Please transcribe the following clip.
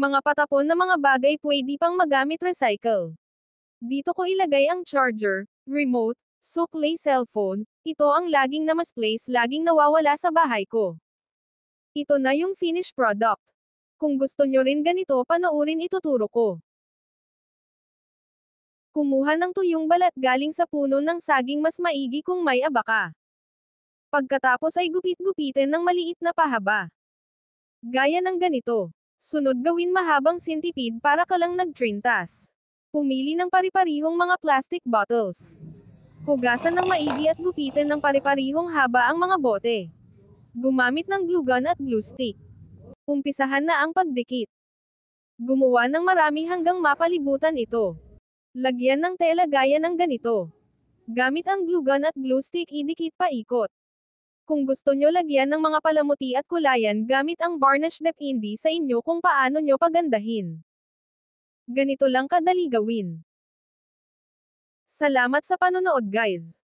Mga patapon na mga bagay pwede pang magamit recycle. Dito ko ilagay ang charger, remote, suklay cellphone, ito ang laging na-misplace laging nawawala sa bahay ko. Ito na yung finished product. Kung gusto nyo rin ganito panoorin ituturo ko. Kumuha ng tuyong balat galing sa puno ng saging mas maigi kung may abaka. Pagkatapos ay gupit-gupitin ng maliit na pahaba. Gaya ng ganito. Sunod gawin mahabang centipede para ka lang nagtrintas. Pumili ng pari-parihong mga plastic bottles. Hugasan ng maigi at gupitin ng pari-parihong haba ang mga bote. Gumamit ng glue gun at glue stick. Umpisahan na ang pagdikit. Gumawa ng marami hanggang mapalibutan ito. Lagyan ng tela gaya ng ganito. Gamit ang glue gun at glue stick idikit paikot. Kung gusto nyo lagyan ng mga palamuti at kulayan gamit ang varnish depende sa inyo kung paano nyo pagandahin. Ganito lang kadali gawin. Salamat sa panonood guys.